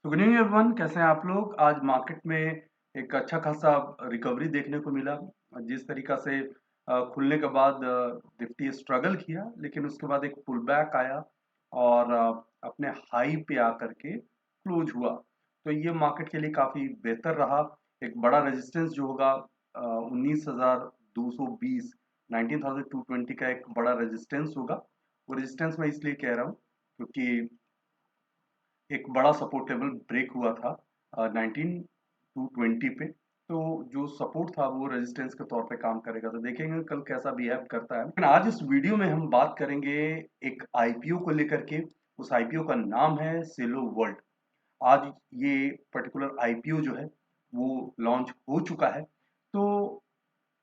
तो good evening everyone, कैसे हैं आप लोग। आज मार्केट में एक अच्छा खासा रिकवरी देखने को मिला। जिस तरीका से खुलने के बाद निफ्टी स्ट्रगल किया, लेकिन उसके बाद एक पुल बैक आया और अपने हाई पे आकर के क्लोज हुआ। तो ये मार्केट के लिए काफी बेहतर रहा। एक बड़ा रेजिस्टेंस जो होगा 19,220, 19,220 का एक बड़ा रेजिस्टेंस होगा। वो रेजिस्टेंस मैं इसलिए कह रहा हूँ क्योंकि एक बड़ा सपोर्ट लेवल ब्रेक हुआ था 19,220 पे। तो जो सपोर्ट था वो रेजिस्टेंस के तौर पे काम करेगा। तो देखेंगे कल कैसा बिहेव करता है। लेकिन आज इस वीडियो में हम बात करेंगे एक आईपीओ को लेकर के। उस आईपीओ का नाम है सेलो वर्ल्ड। आज ये पर्टिकुलर आईपीओ जो है वो लॉन्च हो चुका है। तो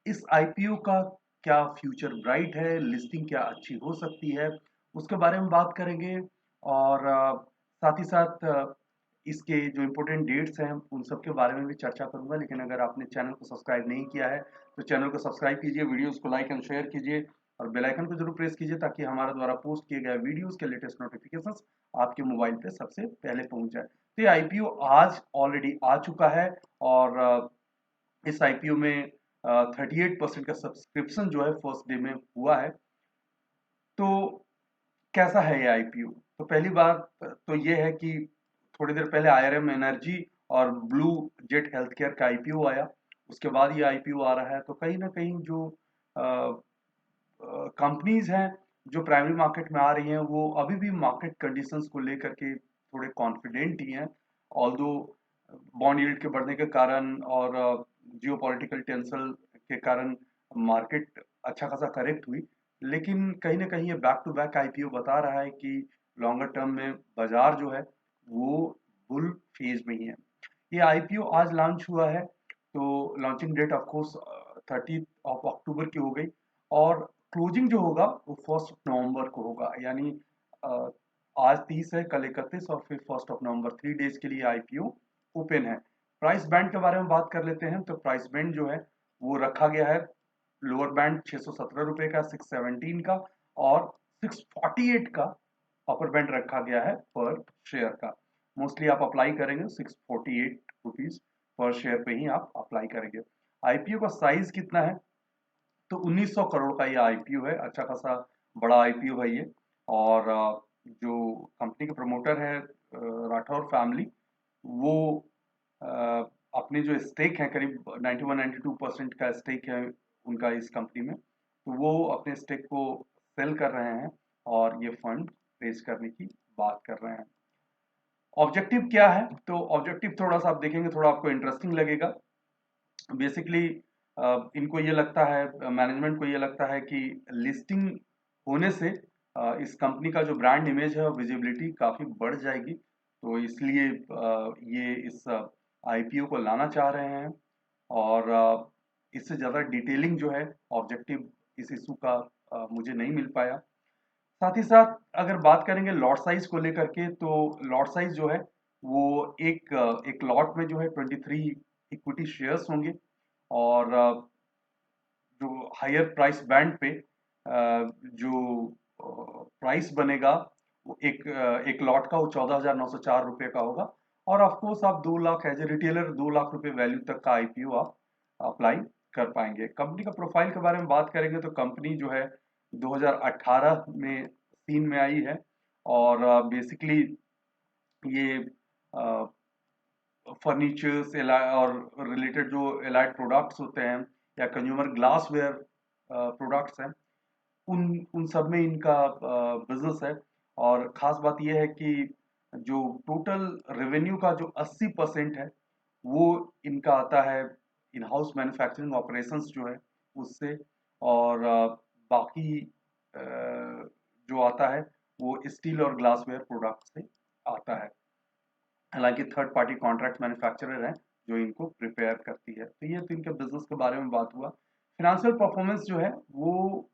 इस आईपीओ का क्या फ्यूचर ब्राइट है, लिस्टिंग क्या अच्छी हो सकती है, उसके बारे में बात करेंगे। और साथ ही साथ इसके जो इम्पोर्टेंट डेट्स हैं उन सब के बारे में भी चर्चा करूंगा। लेकिन अगर आपने चैनल को सब्सक्राइब नहीं किया है तो चैनल को सब्सक्राइब कीजिए, वीडियोस को लाइक एंड शेयर कीजिए और बेल आइकन को जरूर प्रेस कीजिए ताकि हमारे द्वारा पोस्ट किए गए वीडियोस के लेटेस्ट नोटिफिकेशंस आपके मोबाइल पे सबसे पहले पहुंच जाए। तो ये आईपीओ आज ऑलरेडी आ चुका है और इस आईपीओ में 38% का सब्सक्रिप्शन जो है फर्स्ट डे में हुआ है। तो कैसा है ये आईपीओ? तो पहली बात तो ये है कि थोड़ी देर पहले आईआरएम एनर्जी और ब्लू जेट हेल्थ केयर का आईपीओ आया। उसके बाद ये आईपीओ आ रहा है। तो कहीं ना कहीं जो कंपनीज हैं जो प्राइमरी मार्केट में आ रही हैं वो अभी भी मार्केट कंडीशंस को लेकर के थोड़े कॉन्फिडेंट ही हैं। ऑल्दो बॉन्ड यील्ड के बढ़ने के कारण और जियो पॉलिटिकल टेंशन के कारण मार्केट अच्छा खासा करेक्ट हुई। लेकिन कहीं ना कहीं ये बैक टू बैक आईपीओ बता रहा है कि लॉन्गर टर्म में बाजार जो है वो बुल फेज में ही है। ये आईपीओ आज लॉन्च हुआ है। तो लॉन्चिंग डेट ऑफ कोर्स 30 अक्टूबर की हो गई और क्लोजिंग जो होगा वो 1 नवंबर को होगा। यानी अ, आज 30 है, कल 31 और फिर 1 नवंबर, 3 डेज के लिए आईपीओ ओपन है। प्राइस बैंड के बारे में बात कर लेते हैं। तो प्राइस बैंड जो है वो रखा गया है लोअर बैंड 617 रुपए का, 617 का, और 648 का अपर बैंड रखा गया है पर शेयर का। मोस्टली आप अप्लाई करेंगे 648 रुपीज पर शेयर पे ही आप अप्लाई करेंगे। आईपीओ का साइज कितना है? तो 1900 करोड़ का ये आईपीओ है। अच्छा खासा बड़ा आईपीओ है ये। और जो कंपनी के प्रमोटर है राठौर फैमिली, वो अ, अपने जो स्टेक है करीब 91-92% का स्टेक है उनका इस कंपनी में। तो वो अपने स्टेक को सेल कर रहे हैं और ये फंड रेज करने की बात कर रहे हैं। ऑब्जेक्टिव क्या है? तो ऑब्जेक्टिव थोड़ा सा आप देखेंगे, थोड़ा आपको इंटरेस्टिंग लगेगा। बेसिकली इनको ये लगता है, मैनेजमेंट को ये लगता है कि लिस्टिंग होने से इस कंपनी का जो ब्रांड इमेज है विजिबिलिटी काफी बढ़ जाएगी। तो इसलिए ये इस आईपीओ को लाना चाह रहे हैं। और इससे ज्यादा डिटेलिंग जो है ऑब्जेक्टिव इस इशू का मुझे नहीं मिल पाया। साथ ही साथ अगर बात करेंगे लॉट साइज को लेकर के, तो लॉट साइज जो है वो एक लॉट में जो है 23 इक्विटी शेयर्स होंगे। और जो हायर प्राइस बैंड पे जो प्राइस बनेगा वो एक लॉट का वो 14,904 रुपये का होगा। और ऑफ कोर्स आप 2 lakh as a retailer 2 lakh रुपए वैल्यू तक का आईपीओ आप अप्लाई कर पाएंगे। कंपनी का प्रोफाइल के बारे में बात करेंगे तो कंपनी जो है 2018 में सीन में आई है। और बेसिकली ये फर्नीचर्स और रिलेटेड जो एलाइड प्रोडक्ट्स होते हैं या कंज्यूमर ग्लासवेयर प्रोडक्ट्स हैं, उन उन सब में इनका बिजनेस है। और खास बात यह है कि जो टोटल रेवेन्यू का जो 80% है वो इनका आता है इन हाउस मैन्युफैक्चरिंग ऑपरेशंस जो है उससे। और बाकी जो आता है वो स्टील और ग्लासवेयर प्रोडक्ट से आता है। हालांकि थर्ड पार्टी कॉन्ट्रैक्ट मैन्युफैक्चरर हैं जो इनको प्रिपेयर करती है। तो ये तो इनके बिजनेस के बारे में बात हुआ। फिनेंशियल परफॉर्मेंस जो है वो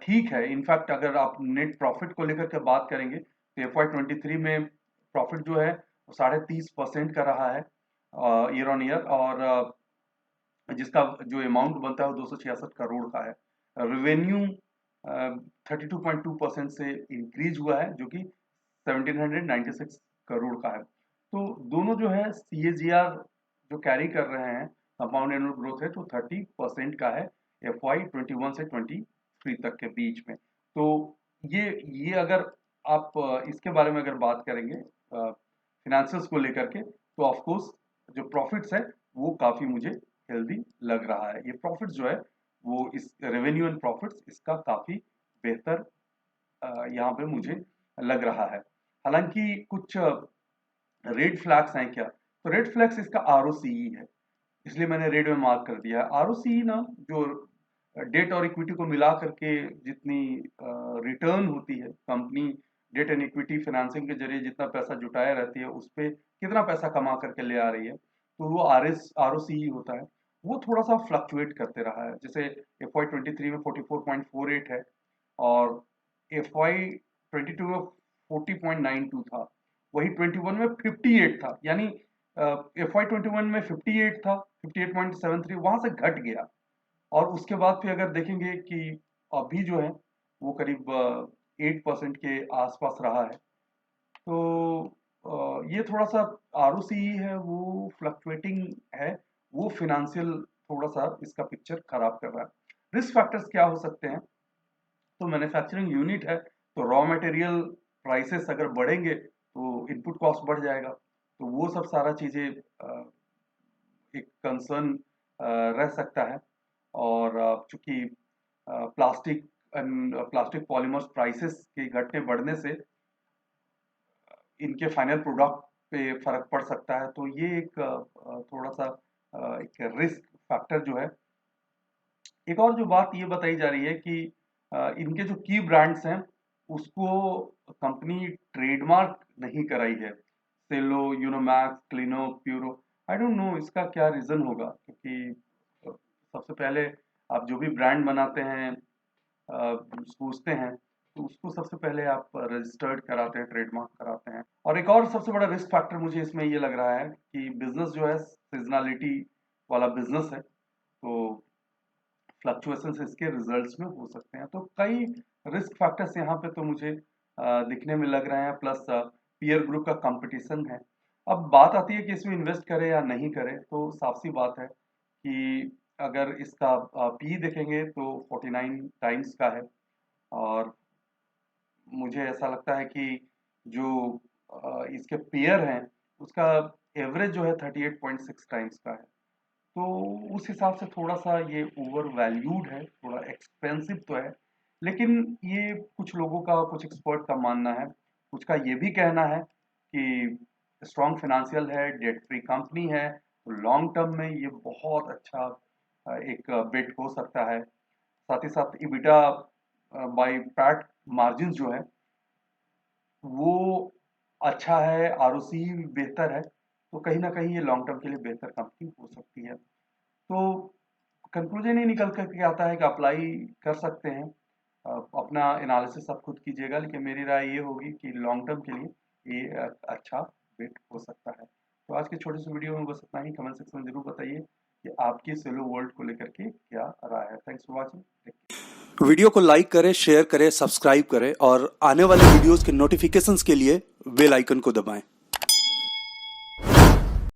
ठीक है। इनफैक्ट अगर आप नेट प्रॉफिट को लेकर के बात करेंगे तो FY23 में प्रॉफिट जो है वो 30.5% का रहा है ईयर ऑन ईयर। और जिसका जो अमाउंट बनता है वो 266 करोड़ का है। रेवेन्यू 32.2% से इंक्रीज हुआ है जो कि 1796 करोड़ का है। तो दोनों जो है CAGR जो कैरी कर रहे हैं, कंपाउंड एनुअल ग्रोथ रेट, वो 30% का है FY21 से 23 तक के बीच में। तो ये अगर आप इसके बारे में अगर बात करेंगे फिनेंशियल्स को लेकर के, तो ऑफ कोर्स जो प्रॉफिट्स है वो काफी मुझे हेल्दी लग रहा है। ये प्रॉफिट्स जो है वो इस रेवेन्यू एंड प्रॉफिट्स इसका काफी बेहतर यहाँ पे मुझे लग रहा है। हालांकि कुछ रेड फ्लैग्स हैं क्या, तो रेड फ्लैग्स इसका ROCE है, इसलिए मैंने रेड में मार्क कर दिया है। ROCE ना जो डेट और इक्विटी को मिला करके जितनी रिटर्न होती है, company debt and equity financing के जरिए जितना पैसा जुटाए रहती है उस पे कितना पैसा कमा करके ले आ रही है, तो वो ROCE होता है। वो थोड़ा सा फ्लक्चुएट करते रहा है। जैसे FY23 में 44.48 है और FY22 में 40.92 था, वही 21 में 58 था, यानी FY21 में 58 था, 58.73, वहां से घट गया। और उसके बाद फिर अगर देखेंगे कि अभी जो है वो करीब 8% के आसपास रहा है। तो ये थोड़ा सा ROCE है वो फ्लक्चुएटिंग है, वो फिनेंशियल थोड़ा सा इसका पिक्चर खराब कर रहा है। रिस्क फैक्टर्स क्या हो सकते हैं, तो मैन्युफैक्चरिंग यूनिट है, तो रॉ मटेरियल प्राइसेस अगर बढ़ेंगे तो इनपुट कॉस्ट बढ़ जाएगा, तो वो सब सारा चीजें एक कंसर्न रह सकता है। और चूंकि प्लास्टिक पॉलीमर्स प्राइसेस के घटने बढ़ने से इनके फाइनल प्रोडक्ट पे फर्क पड़ सकता है, तो ये एक थोड़ा सा एक रिस्क फैक्टर जो है। एक और जो बात ये बताई जा रही है कि इनके जो की ब्रांड्स हैं उसको कंपनी ट्रेडमार्क नहीं कराई है, Cello, Unomax, Clino, Puro. I don't know इसका क्या रीजन होगा, क्योंकि सबसे पहले आप जो भी ब्रांड बनाते हैं, सोचते हैं, तो उसको सबसे पहले आप रजिस्टर्ड कराते हैं, ट्रेडमार्क कराते हैं। और एक और सबसे बड़ा रिस्क फैक्टर मुझे इसमें ये लग रहा है कि बिजनेस जो है सीजनलिटी वाला बिजनेस है, तो फ्लक्चुएशंस इसके रिजल्ट्स में हो सकते हैं। तो कई रिस्क फैक्टर्स यहाँ पे तो मुझे दिखने में लग रहे हैं, प्लस पीयर ग्रुप का कंपटीशन है। अब बात आती है कि इसमें इन्वेस्ट करें या नहीं करें, तो साफ सी बात है कि अगर इसका पी देखेंगे तो 49 टाइम्स का है, और मुझे ऐसा लगता है कि जो इसके पेयर हैं उसका एवरेज जो है 38.6 टाइम्स का है। तो उस हिसाब से थोड़ा सा ये ओवर वैल्यूड है, थोड़ा एक्सपेंसिव तो है, लेकिन ये कुछ लोगों का, कुछ एक्सपर्ट का मानना है, कुछ का ये भी कहना है कि स्ट्रॉन्ग फाइनेंशियल है, डेट फ्री कंपनी है, तो लॉन्ग टर्म में ये बहुत अच्छा एक बेट हो सकता है। साथ ही साथ इबिटा बाय पैट मार्जिन जो है वो अच्छा है, ROCE बेहतर है, तो कहीं ना कहीं ये लॉन्ग टर्म के लिए बेहतर कंपनी हो सकती है। तो कंक्लूजन ही निकल करके आता है कि अप्लाई कर सकते हैं। अपना एनालिसिस आप खुद कीजिएगा, लेकिन मेरी राय ये होगी कि लॉन्ग टर्म के लिए ये अच्छा बेट हो सकता है। तो आज के छोटे से वीडियो में बस इतना ही। कमेंट सेक्शन में जरूर बताइए कि आपकी सेलो वर्ल्ड को लेकर के क्या राय है। Thanks for watching. वीडियो को लाइक करें, शेयर करें, सब्सक्राइब करें और आने वाले वीडियोस के नोटिफिकेशंस के लिए बेल आइकन को दबाएं।